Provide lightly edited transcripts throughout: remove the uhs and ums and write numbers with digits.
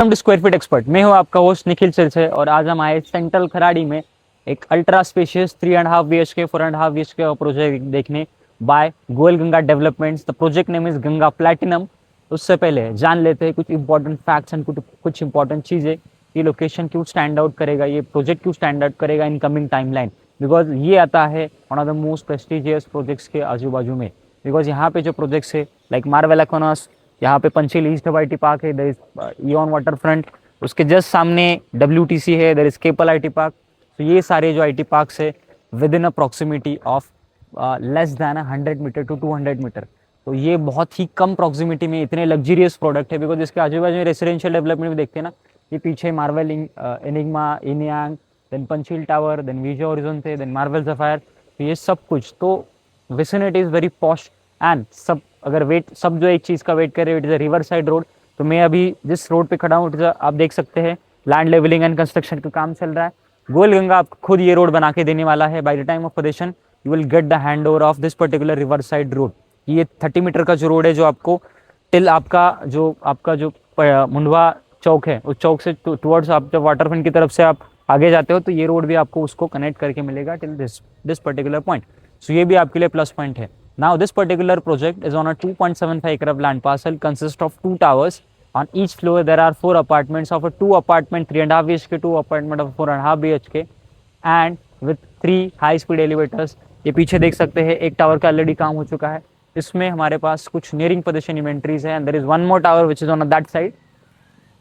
Welcome to square feet expert. मैं हूं आपका होस्ट निखिल सिरसे और आज हम आए सेंट्रल खराड़ी में एक अल्ट्रा स्पेशियस 3.5 BHK 4.5 BHK का प्रोजेक्ट देखने by Goyal Ganga developments. The project name is Ganga platinum. उससे पहले जान लेते हैं कुछ इंपॉर्टेंट फैक्ट्स एंड कुछ इंपॉर्टेंट चीज़ें। ये लोकेशन क्यों स्टैंड आउट करेगा, ये प्रोजेक्ट क्यों स्टैंड आउट करेगा इन कमिंग टाइमलाइन, बिकॉज ये आता है one of the most prestigious projects के आजू बाजू में। बिकॉज यहाँ पे जो प्रोजेक्ट्स है लाइक मार्वेल एक्वानस, यहाँ पे पंचेल ईस्ट आईटी पार्क है, there is Eon water front, उसके जस्ट सामने WTC है, there is Keppel IT park. तो ये सारे जो आईटी पार्क्स है within a proximity of less than 100 meter to 200 meter. तो ये बहुत ही कम प्रॉक्सिमिटी में इतने लग्जरियस प्रोडक्ट है। बिकॉज इसके आजू बाजू में रेसिडेंशियल डेवलपमेंट भी देखते हैं ना, ये पीछे मार्वल एनिग्मा, इनियांग, then Panchshil tower, then Vijay horizon थे, देन मार्वल सफायर। तो ये सब कुछ तो vicinity is very posh and सब अगर वेट सब जो एक चीज़ का वेट करे, it is a river side road. तो मैं अभी जिस रोड पे खड़ा हूँ आप देख सकते हैं लैंड लेवलिंग एंड कंस्ट्रक्शन का काम चल रहा है। गोयल गंगा आपको खुद ये रोड बना के देने वाला है। By the time of position you will get the hand over of this particular river side road. ये 30 मीटर का जो रोड है जो आपको टिल आपका जो मुंडवा चौक है उस चौक से टुवर्ड्स आप जब वाटरफ्रंट की तरफ से आप आगे जाते हो तो ये रोड भी आपको उसको कनेक्ट करके मिलेगा टिल दिस पर्टिकुलर पॉइंट। सो ये भी आपके लिए प्लस पॉइंट है। Now this particular project is on a 2.75 acre of land parcel, consists of 2 towers. On each floor there are 4 apartments of a 2 apartment 3.5 BHK, 2 apartment of 4.5 BHK and with 3 high speed elevators. ये पीछे देख सकते हैं एक tower का already काम हो चुका है। इसमें हमारे पास कुछ नियरिंग पोजीशन इन्वेंट्रीज है and there is one more tower which is on that side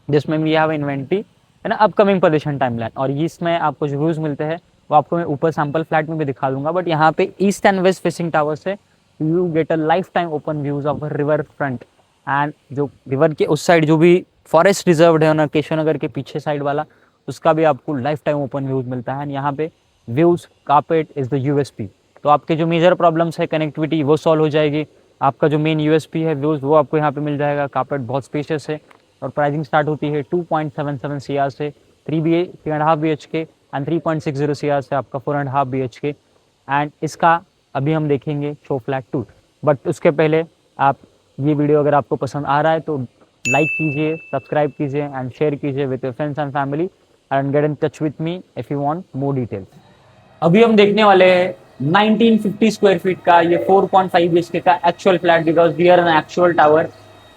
जिसमें वी हैव इन्वेंट्री है ना अपकमिंग पोजीशन टाइमलाइन। और इसमें आपको जो व्यूज मिलते हैं वो आपको मैं ऊपर सैंपल फ्लैट में भी दिखा दूंगा। बट यहाँ पे east and west facing tower से you get a lifetime open views of river front and जो रिवर के उस साइड जो भी फॉरेस्ट रिजर्व है केशवनगर के पीछे साइड वाला उसका भी आपको लाइफ टाइम ओपन व्यूज मिलता है। यहाँ पे views carpet is the USP। तो आपके जो मेजर प्रॉब्लम्स है कनेक्टिविटी वो सॉल्व हो जाएगी। आपका जो मेन USP है व्यूज वो आपको यहाँ पे मिल जाएगा। कार्पेट बहुत स्पेशियस है और प्राइसिंग स्टार्ट होती है 2.77 CR से 3.5 BHK एंड 3.60 CR से आपका 4.5 BHK। एंड इसका अभी हम देखेंगे शो फ्लैट टूर। बट उसके पहले आप ये वीडियो अगर आपको पसंद आ रहा है तो लाइक कीजिए, सब्सक्राइब कीजिए एंड शेयर कीजिए with your friends and family and gate in touch with me if you want more details. अभी हम देखने वाले हैं 1950 स्क्वायर फीट का ये 4.5 BHK का actual flat, because we are an actual tower.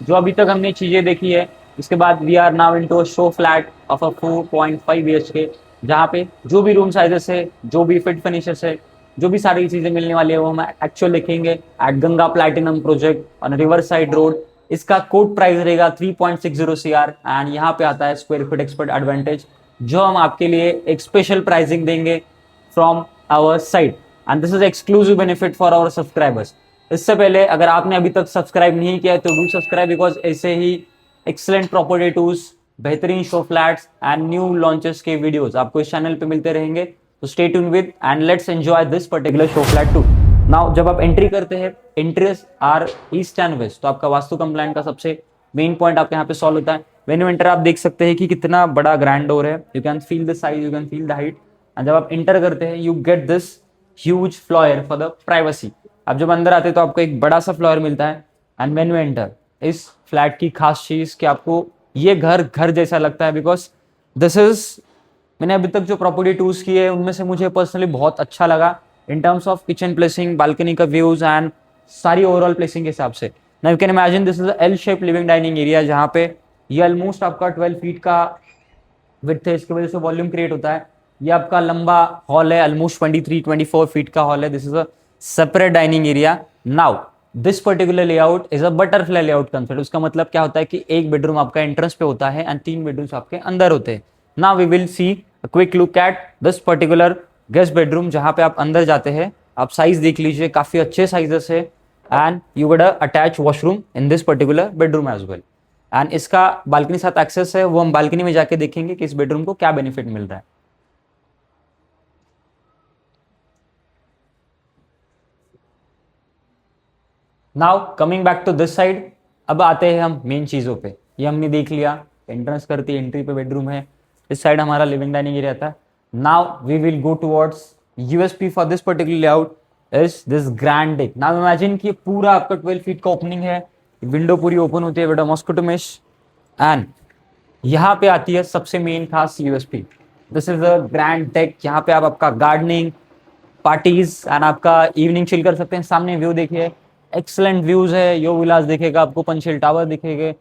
जो अभी तक हमने चीजें देखी है इसके बाद we are now into a show flat of a 4.5 BHK, जहाँ पे जो भी रूम साइजेस है, जो भी फिट फिनिशेस है, जो भी सारी चीजें मिलने वाली है वो हम एक्चुअल देखेंगे at Ganga platinum project on river side road. इसका कोड प्राइस रहेगा 3.60 CR एंड यहाँ पे आता है स्क्वायर फीट एक्सपर्ट एडवांटेज, जो हम आपके लिए एक स्पेशल प्राइसिंग देंगे from our side and this is exclusive benefit for our subscribers. इससे पहले अगर आपने अभी तक सब्सक्राइब नहीं किया है तो डू सब्सक्राइब, बिकॉज ऐसे ही एक्सलेंट प्रॉपर्टी टूल्स, बेहतरीन show flats and new launches के वीडियोस आपको इस चैनल पे मिलते रहेंगे। तो stay tune with and let's enjoy this particular show flat too. Now जब आप एंट्री करते हैं entries are east and west, तो आपका वास्तु कंप्लाइंट का सबसे मेन पॉइंट आपके यहाँ पे सॉल्व होता है। व्हेन यू एंटर आप देख सकते हैं कि कितना बड़ा ग्रैंड डोर है। You can feel the size, you can feel the height and जब आप एंटर करते हैं you get this huge foyer for the privacy. आप जब अंदर आते हैं तो आपको एक बड़ा सा फ्लोयर मिलता है एंड व्हेन यू एंटर इस फ्लैट की खास चीज कि आपको ये घर घर जैसा लगता है, बिकॉज दिस इज मैंने अभी तक जो प्रॉपर्टी टूर्स किए हैं उनमें से मुझे पर्सनली बहुत अच्छा लगा in terms of kitchen placing, balcony का व्यूज एंड सारी ओवरऑल प्लेसिंग के हिसाब से। Now you can imagine this is L shape living dining area, जहाँ पे ये ऑलमोस्ट आपका 12 फीट का विड्थ है, इसकी वजह से वॉल्यूम क्रिएट होता है। ये आपका लंबा हॉल है, ऑलमोस्ट 23-24 फीट का हॉल है। This is a separate dining area. Now this particular layout is a butterfly layout concept. उसका मतलब क्या होता है कि एक बेडरूम आपका एंट्रेंस पे होता है एंड 3 बेडरूम्स आपके अंदर होते हैं। Now we will see a quick look at this particular guest bedroom, जहां पे आप अंदर जाते हैं आप साइज देख लीजिए, काफी अच्छे साइजेस है and you get a attach washroom in this particular bedroom as well. And इसका बालकनी साथ एक्सेस है, वो हम बालकनी में जाके देखेंगे कि इस बेडरूम को क्या बेनिफिट मिल रहा है। Now coming back to this side, अब आते हैं हम मेन चीजों पे। ये हमने देख लिया एंट्रेंस करती एंट्री पे बेडरूम है, इस साइड हमारा लिविंग डाइनिंग एरिया था। Now we will go towards USP for this particular layout is this grand deck. Now imagine कि पूरा आपका 12 फीट का ओपनिंग है, विंडो पूरी ओपन होती है बेटा मॉस्किटो मेश एंड यहाँ पे आती है सबसे मेन खास USP. This is a grand deck. यहाँ पे आप आपका गार्डनिंग, पार्टीज एंड आपका इवनिंग चिल कर सकते हैं। सामने व्यू देखिए, एक्सलेंट व्यूज है। यो विलास दिखेगा आपको, पंचशील टावर दिखेगा,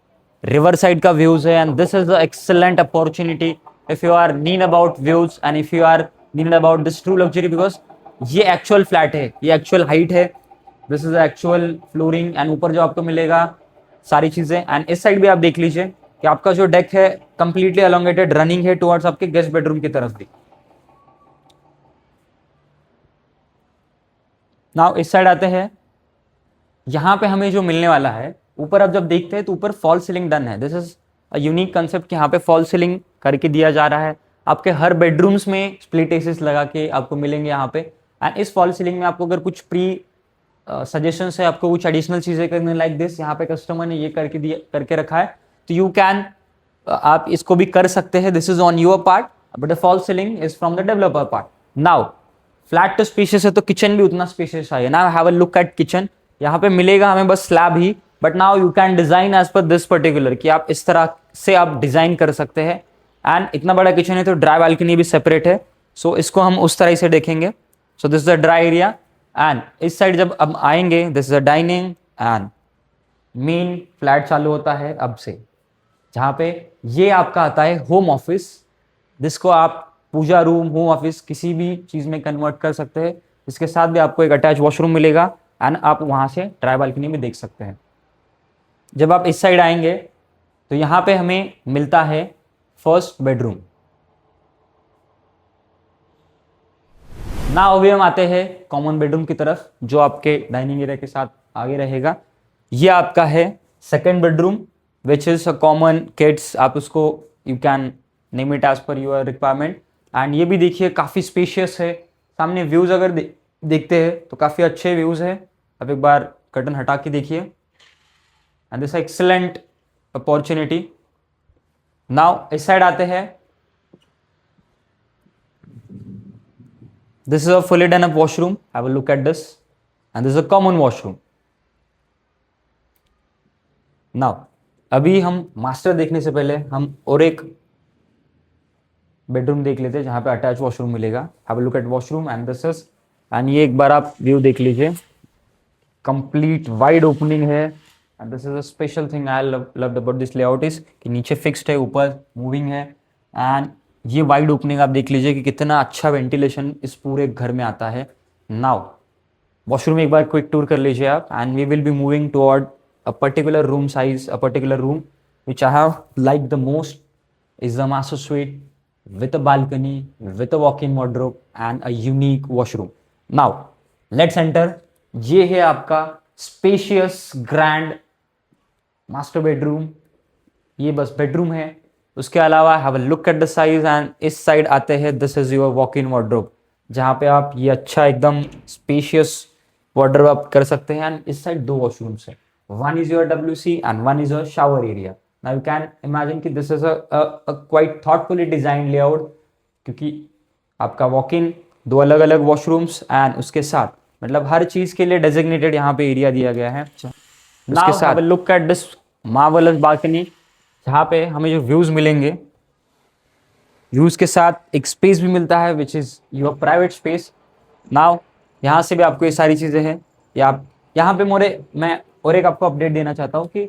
रिवर साइड का व्यूज है। And this is a excellent opportunity if you are need about views and if you are need about this true luxury, because ये एक्चुअल फ्लैट है, ये actual height है, this is actual flooring and ऊपर जो आपको मिलेगा सारी चीजें। एंड इस साइड भी आप देख लीजिए कि आपका जो डेक है कंप्लीटली अलोंगेटेड रनिंग है टुवर्ड्स आपके गेस्ट बेडरूम की तरफ भी। नाउ इस साइड आते हैं। यहाँ पे हमें जो मिलने वाला है, ऊपर आप जब देखते हैं तो ऊपर फॉल सीलिंग डन है। This is a unique concept कि यहाँ पे फॉल सीलिंग करके दिया जा रहा है। आपके हर बेडरूम्स में स्प्लिट एसेस लगा के आपको मिलेंगे यहाँ पे। एंड इस फॉल सीलिंग में आपको अगर कुछ प्री सजेशंस है, आपको कुछ एडिशनल चीजें करने लाइक दिस, यहाँ पे कस्टमर ने ये करके दिया, करके रखा है, तो यू कैन आप इसको भी कर सकते हैं। This is on your part, but the fall ceiling is from the developer part. Now flat तो स्पेशियस है, तो किचन भी उतना स्पेशियस है। Now have a look at kitchen. यहाँ पे मिलेगा हमें बस स्लैब ही, but now you can design as per this particular, कि आप इस तरह से आप डिजाइन कर सकते हैं। एंड इतना बड़ा किचन है तो ड्राई बालकनी भी सेपरेट है, सो इसको हम उस तरह से देखेंगे। So this is the dry area. And इस साइड जब अब आएंगे, this is a dining and main flat चालू होता है अब से, जहाँ पे ये आपका आता है होम ऑफिस, जिसको आप पूजा रूम, होम ऑफिस किसी भी चीज़ में कन्वर्ट कर सकते हैं। इसके साथ भी आपको एक अटैच वॉशरूम मिलेगा एंड आप वहाँ से ड्राई बालकनी में देख सकते हैं। जब आप इस साइड आएंगे तो यहाँ पे हमें मिलता है फर्स्ट बेडरूम। ना अभी हम आते हैं कॉमन बेडरूम की तरफ, जो आपके डाइनिंग एरिया के साथ आगे रहेगा। ये आपका है second bedroom, which is a common kids, आप उसको you can name it as per your requirement. And ये भी देखिए काफ़ी स्पेशियस है। सामने व्यूज अगर देखते हैं तो काफ़ी अच्छे व्यूज है। अब एक बार कर्टन हटा के देखिए, and this excellent opportunity. Now इस साइड आते हैं। This is a fully done up washroom. Have a look at this. And this is a common washroom. Now, अभी हम मास्टर देखने से पहले हम और एक बेडरूम देख लेते हैं जहाँ पे अटैच वॉशरूम मिलेगा। Have a look at washroom and this is, and ये एक बार आप व्यू देख लीजिए, कंप्लीट वाइड ओपनिंग है। And this is a special thing I loved about this layout is कि नीचे फिक्स्ड है, ऊपर मूविंग है। एंड ये वाइड ओपनिंग आप देख लीजिए कि कितना अच्छा वेंटिलेशन इस पूरे घर में आता है। नाउ वॉशरूम एक बार क्विक टूर कर लीजिए आप, and we will be moving toward a particular room size, a particular room which I have like the most is the master suite with a balcony, with a walk-in wardrobe and a unique washroom. Now, let's enter. ये है आपका spacious grand master bedroom. ये बस bedroom है। उसके अलावा have a look at the size and इस side आते हैं, this is your walk-in wardrobe, जहाँ पे आप ये अच्छा एकदम spacious wardrobe आप कर सकते हैं। एंड इस साइड दो वॉशरूम्स है, one is your WC and one is your shower area. Now you can imagine कि this is a quite thoughtfully designed layout, क्योंकि आपका वॉक इन, दो अलग अलग वॉशरूम्स एंड उसके साथ मतलब हर चीज़ के लिए डेजिग्नेटेड यहाँ पे एरिया दिया गया है। उसके साथ look at this marvellous balcony, जहाँ पे हमें जो व्यूज़ मिलेंगे, व्यूज़ के साथ एक स्पेस भी मिलता है which is your private space. Now यहाँ से भी आपको ये सारी चीज़ें हैं। या आप यहाँ पे मैं और एक आपको अपडेट देना चाहता हूँ कि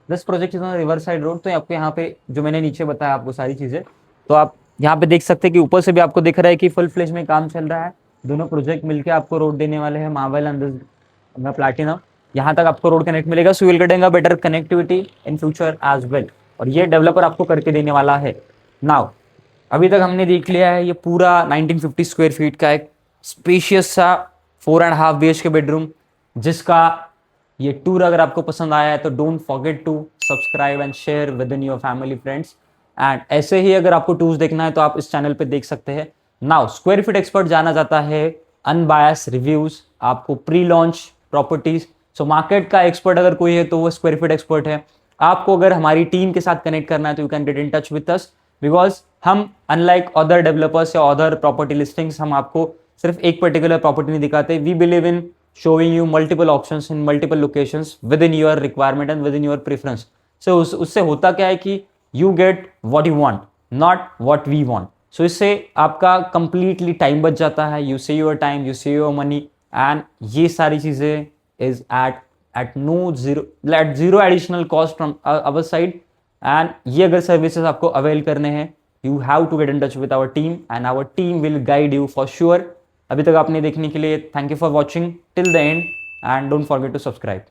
this project is on river side road. तो आपको यहाँ पे जो मैंने नीचे बताया आपको सारी चीज़ें, तो आप यहाँ पे देख सकते हैं कि ऊपर से भी आपको दिख रहा है कि फुल फ्लेज में काम चल रहा है। दोनों प्रोजेक्ट मिलके आपको रोड देने वाले हैं, मार्वल एंड प्लैटिनम। यहाँ तक आपको रोड कनेक्ट मिलेगा, so will getting a better connectivity in future as well. और ये डेवलपर आपको करके देने वाला है। नाउ अभी तक हमने देख लिया है ये पूरा 1950 स्क्वायर फीट का एक स्पेशियस सा 4.5 BHK बेडरूम, जिसका ये टूर अगर आपको पसंद आया है तो don't forget to subscribe and share within your family friends. And ऐसे ही अगर आपको टूर्स देखना है तो आप इस चैनल पे देख सकते हैं। नाउ स्क्वायर फीट एक्सपर्ट जाना जाता है अनबायस रिव्यूज, आपको pre launch properties. So market का एक्सपर्ट अगर कोई है तो वो स्क्वायर फीट एक्सपर्ट है। आपको अगर हमारी टीम के साथ कनेक्ट करना है तो you can get in touch with us, because हम अनलाइक अदर डेवलपर्स या अदर प्रॉपर्टी लिस्टिंग्स हम आपको सिर्फ एक पर्टिकुलर प्रॉपर्टी नहीं दिखाते। We believe in showing you multiple options in multiple locations within your requirement and within your preference. So उससे होता क्या है कि you get what you want, not what we want. So इससे आपका कंप्लीटली टाइम बच जाता है. You save your time, you save your money, and ये सारी चीज़ें is at zero additional cost from our side. And ये अगर सर्विसेज आपको अवेल करने हैं, you have to get in touch with our team and our team will guide you for sure. अभी तक आपने देखने के लिए thank you for watching till the end, and don't forget to subscribe.